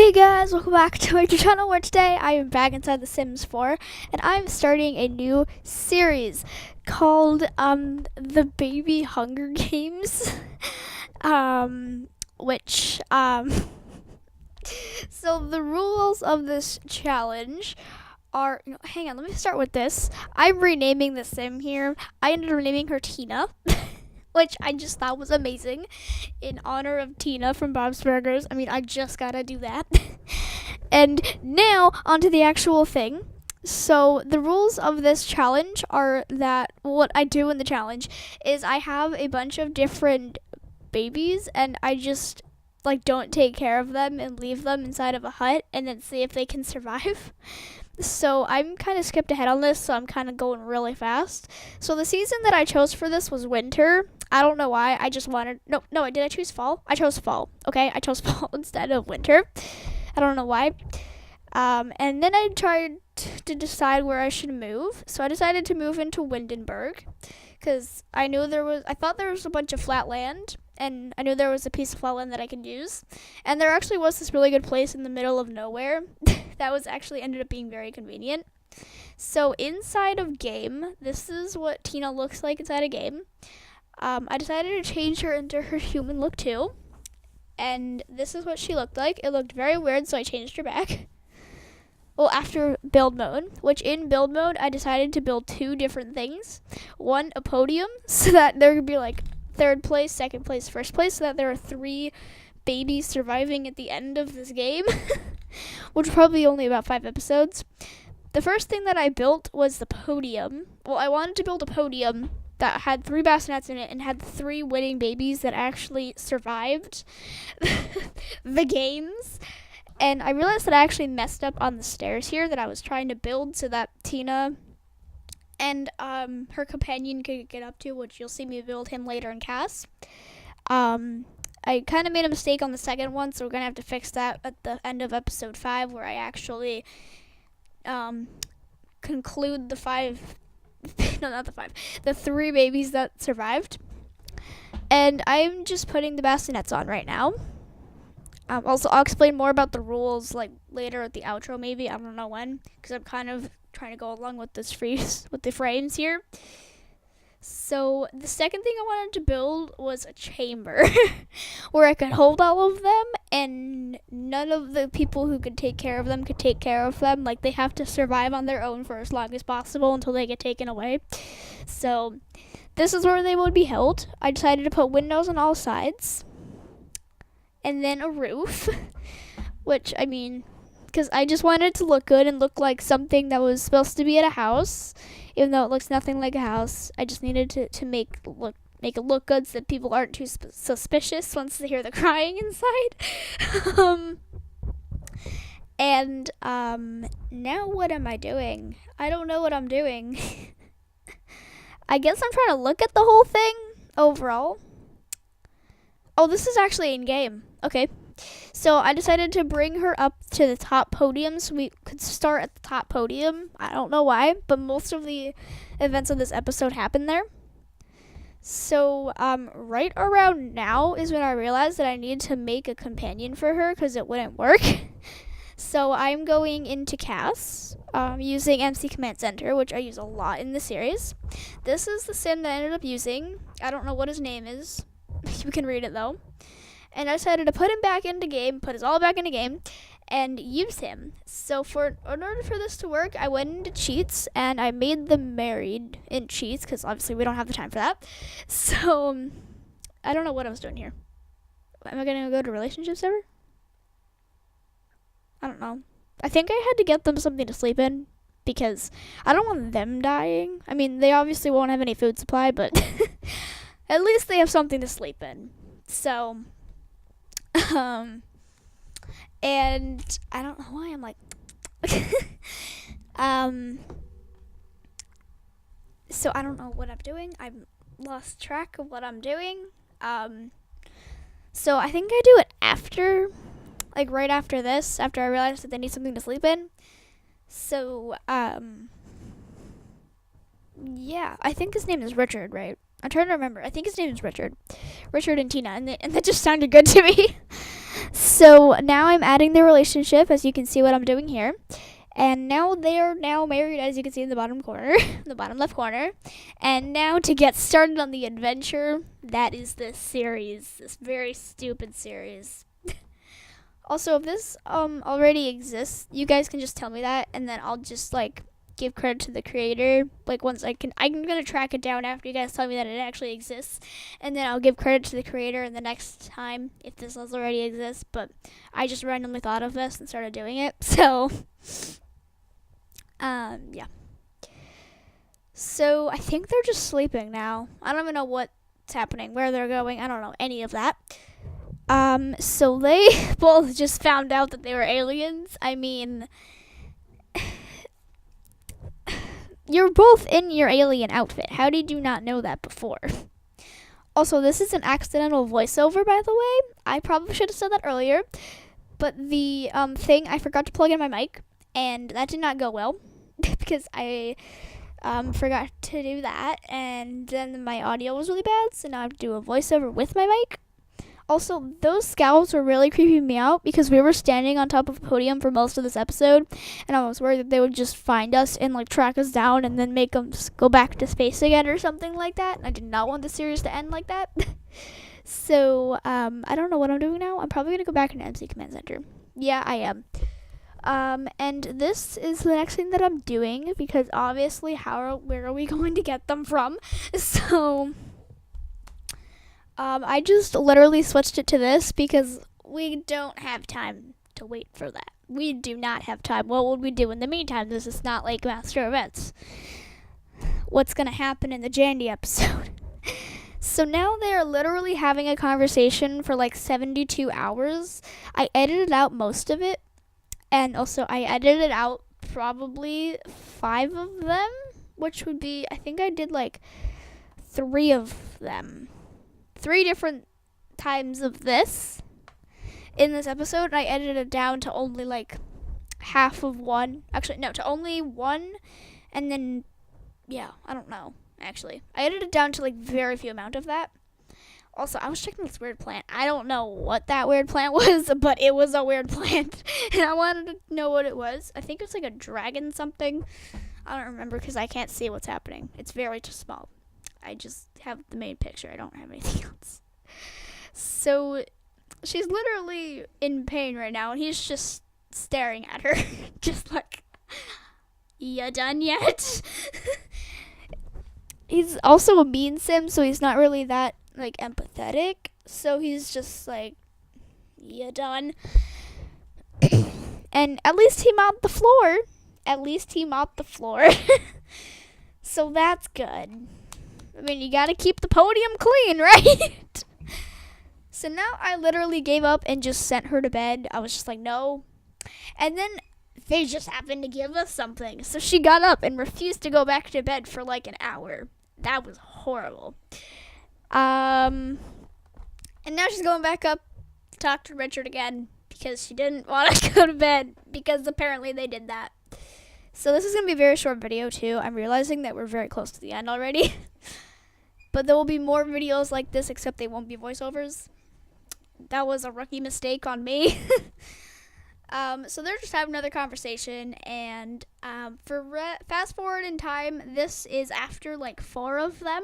Hey guys, welcome back to my channel where today I am back inside The Sims 4 and I'm starting a new series called The Baby Hunger Games. which so the rules of this challenge are, hang on, let me start with this. I'm renaming the Sim here. I ended up renaming her Tina. Which I just thought was amazing, in honor of Tina from Bob's Burgers. I mean, I just gotta do that. And now, onto the actual thing. So, the rules of this challenge are that what I do in the challenge is I have a bunch of different babies, and I just, don't take care of them and leave them inside of a hut and then see if they can survive. So I'm kind of skipped ahead on this, so I'm kind of going really fast. So the season that I chose for this was winter. I don't know why. I just wanted... No, did I choose fall? I chose fall, okay? I chose fall instead of winter. I don't know why. And then I tried to decide where I should move. So I decided to move into Windenburg, because I thought there was a bunch of flat land, and I knew there was a piece of flat land that I could use. And there actually was this really good place in the middle of nowhere that was actually ended up being very convenient. So inside of game, this is what Tina looks like inside a game. I decided to change her into her human look too. And this is what she looked like. It looked very weird, so I changed her back. Well, after build mode, which in build mode, I decided to build two different things. One, a podium, so that there could be third place, second place, first place, so that there are 3 babies surviving at the end of this game, which will probably be only about 5 episodes. The first thing that I built was the podium. Well, I wanted to build a podium that had 3 bassinets in it and had 3 winning babies that actually survived the games. And I realized that I actually messed up on the stairs here that I was trying to build so that Tina and her companion could get up to, which you'll see me build him later in cast. I kind of made a mistake on the second one, so we're going to have to fix that at the end of episode 5, where I actually conclude the 5, no, not the 5, the 3 babies that survived. And I'm just putting the bassinets on right now. Also, I'll explain more about the rules later at the outro, maybe. I don't know when, because I'm kind of trying to go along with the frames here. So the second thing I wanted to build was a chamber where I could hold all of them, and none of the people who could take care of them could take care of them. They have to survive on their own for as long as possible until they get taken away. So this is where they would be held. I decided to put windows on all sides, and then a roof, which, I mean, because I just wanted it to look good and look like something that was supposed to be at a house, even though it looks nothing like a house. I just needed to make it look good so that people aren't too suspicious once they hear the crying inside. And now what am I doing? I don't know what I'm doing. I guess I'm trying to look at the whole thing overall. Oh, this is actually in game. Okay. So I decided to bring her up to the top podium so we could start at the top podium. I don't know why, but most of the events of this episode happen there. So right around now is when I realized that I needed to make a companion for her because it wouldn't work. So I'm going into CAS using MC Command Center, which I use a lot in the series. This is the sim that I ended up using. I don't know what his name is. You can read it though. And I decided to put him back into game, put us all back into game, and use him. So in order for this to work, I went into cheats, and I made them married in cheats, because obviously we don't have the time for that. So, I don't know what I was doing here. Am I going to go to relationship server? I don't know. I think I had to get them something to sleep in, because I don't want them dying. I mean, they obviously won't have any food supply, but at least they have something to sleep in. So... and I don't know why I'm like, so I don't know what I'm doing. I've lost track of what I'm doing. So I think I do it after, right after this, after I realize that they need something to sleep in. So, yeah, I think his name is Richard, right? I'm trying to remember. I think his name is Richard. Richard and Tina, and that just sounded good to me. So now I'm adding their relationship, as you can see what I'm doing here. And now they are now married, as you can see in the bottom corner, the bottom left corner. And now to get started on the adventure, that is this series, this very stupid series. Also, if this already exists, you guys can just tell me that, and then I'll just like give credit to the creator. Like once I'm gonna track it down after you guys tell me that it actually exists, and then I'll give credit to the creator the next time if this does already exist. But I just randomly thought of this and started doing it, so. Yeah. So I think they're just sleeping now. I don't even know what's happening, where they're going. I don't know any of that. So they both just found out that they were aliens. I mean, you're both in your alien outfit. How did you not know that before? Also, this is an accidental voiceover, by the way. I probably should have said that earlier. But the thing, I forgot to plug in my mic, and that did not go well. Because I forgot to do that, and then my audio was really bad, so now I have to do a voiceover with my mic. Also, those scowls were really creeping me out because we were standing on top of a podium for most of this episode, and I was worried that they would just find us and like track us down and then make us go back to space again or something like that. And I did not want the series to end like that. So I don't know what I'm doing now. I'm probably gonna go back into MC Command Center. Yeah, I am. And this is the next thing that I'm doing because obviously where are we going to get them from? So, I just literally switched it to this because we don't have time to wait for that. We do not have time. What would we do in the meantime? This is not like Master Events. What's gonna happen in the Jandy episode? So now they are literally having a conversation for like 72 hours. I edited out most of it. And also, I edited out probably 5 of them, which would be, I think I did like 3 of them. 3 different times of this in this episode. And I edited it down to only like half of one. Actually, no, to only one. And then, yeah, I don't know, actually. I edited it down to like very few amount of that. Also, I was checking this weird plant. I don't know what that weird plant was, but it was a weird plant. And I wanted to know what it was. I think it's like a dragon something. I don't remember because I can't see what's happening. It's very small. I just have the main picture. I don't have anything else. So, she's literally in pain right now, and he's just staring at her. Just like, you done yet? He's also a mean sim, so he's not really that like empathetic, so he's just like, you done? And at least he mopped the floor. So that's good. I mean, you gotta keep the podium clean, right? So now I literally gave up and just sent her to bed. I was just like, no. And then they just happened to give us something, so she got up and refused to go back to bed for like an hour. That was horrible. And now she's going back up to talk to Richard again because she didn't want to go to bed because apparently they did that. So this is going to be a very short video too. I'm realizing that we're very close to the end already. But there will be more videos like this, except they won't be voiceovers. That was a rookie mistake on me. So they're just having another conversation, and fast forward in time, this is after like 4 of them,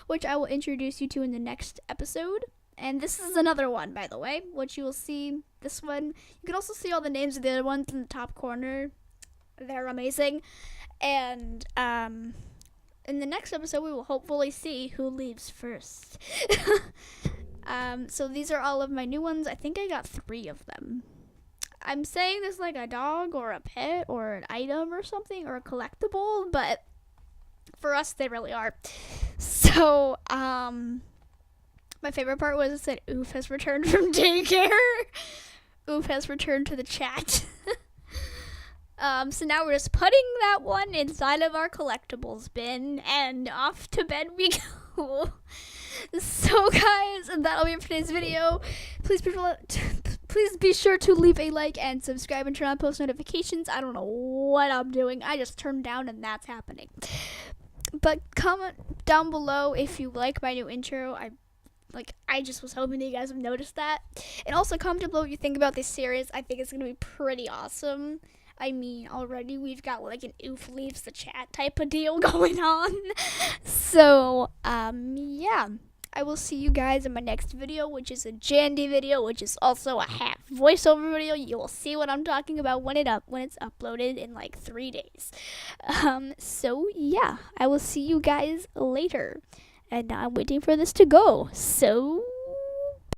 which I will introduce you to in the next episode. And this is another one, by the way, which you will see. This one, you can also see all the names of the other ones in the top corner. They're amazing. And in the next episode, we will hopefully see who leaves first. So these are all of my new ones. I think I got 3 of them. I'm saying this like a dog or a pet or an item or something or a collectible, but for us, they really are. So, my favorite part was it said, Oof has returned from daycare. Oof has returned to the chat. So now we're just putting that one inside of our collectibles bin, and off to bed we go. So guys, that'll be it for today's video. Please be sure to leave a like and subscribe and turn on post notifications. I don't know what I'm doing. I just turned down and that's happening. But comment down below if you like my new intro. Like, I just was hoping that you guys have noticed that. And also comment below what you think about this series. I think it's going to be pretty awesome. I mean, already we've got like an oof leaves the chat type of deal going on. So, yeah. I will see you guys in my next video, which is a Jandy video, which is also a half voiceover video. You will see what I'm talking about when it's uploaded in like 3 days. So yeah, I will see you guys later. And now I'm waiting for this to go. So